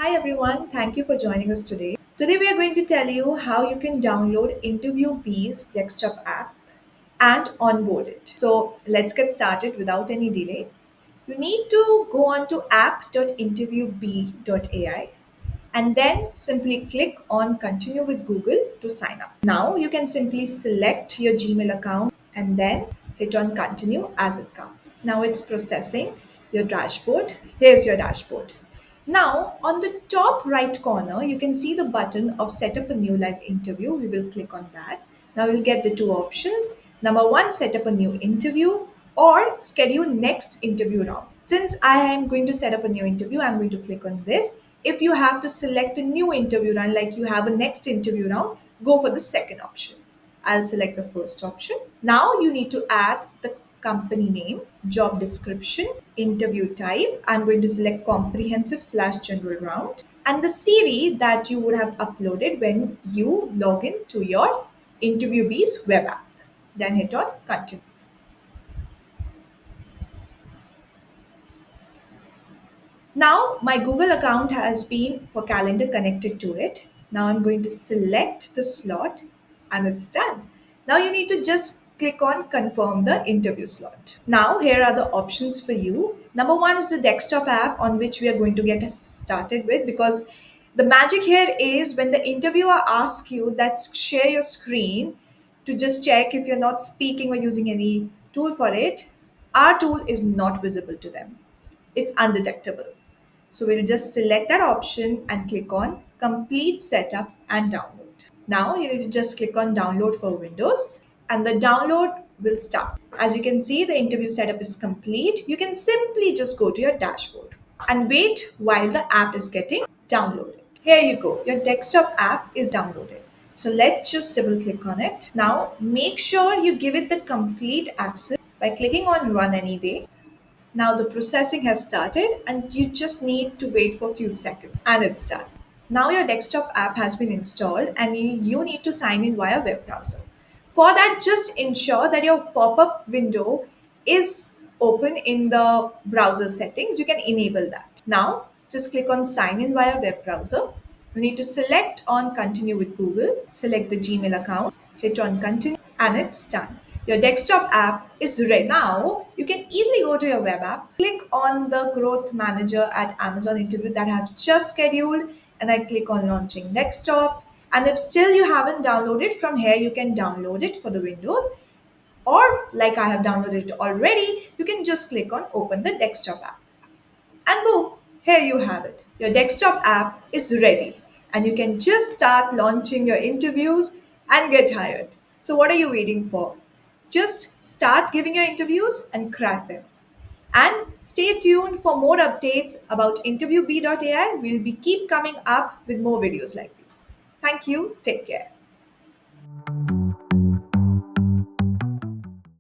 Hi everyone, thank you for joining us today. Today we are going to tell you how you can download InterviewBee's desktop app and onboard it. So let's get started without any delay. You need to go on to app.interviewbee.ai and then simply click on continue with Google to sign up. Now you can simply select your Gmail account and then hit on continue as it comes. Now it's processing your dashboard. Here's your dashboard. Now on the top right corner, you can see the button of set up a new live interview. We will click on that. Now we'll get the two options. Number one, set up a new interview or schedule next interview round. Since I am going to set up a new interview, I'm going to click on this. If you have to select a new interview round, like you have a next interview round, go for the second option. I'll select the first option. Now you need to add the company name, job description, interview type. I'm going to select comprehensive / general round and the CV that you would have uploaded when you log in to your InterviewBee's web app. Then hit on continue. Now my Google account has been for calendar connected to it. Now I'm going to select the slot and it's done. Now you need to just click on confirm the interview slot. Now here are the options for you. Number one is the desktop app on which we are going to get started with, because the magic here is when the interviewer asks you that share your screen to just check if you're not speaking or using any tool for it, our tool is not visible to them. It's undetectable. So we'll just select that option and click on complete setup and download. Now you need to just click on download for Windows and the download will start. As you can see, the interview setup is complete. You can simply just go to your dashboard and wait while the app is getting downloaded. Here you go. Your desktop app is downloaded. So let's just double click on it. Now make sure you give it the complete access by clicking on run anyway. Now the processing has started and you just need to wait for a few seconds and it's done. Now your desktop app has been installed and you need to sign in via web browser. For that, just ensure that your pop-up window is open in the browser settings. You can enable that. Now just click on sign in via web browser. You need to select on continue with Google, select the Gmail account, hit on continue and it's done. Your desktop app is ready. Now you can easily go to your web app, click on the growth manager at Amazon interview that I have just scheduled and I click on launching desktop. And if still you haven't downloaded, from here you can download it for the Windows, or like I have downloaded it already, you can just click on open the desktop app. And boom, here you have it. Your desktop app is ready and you can just start launching your interviews and get hired. So what are you waiting for? Just start giving your interviews and crack them. And stay tuned for more updates about InterviewBee.ai. We'll be keep coming up with more videos like this. Thank you. Take care.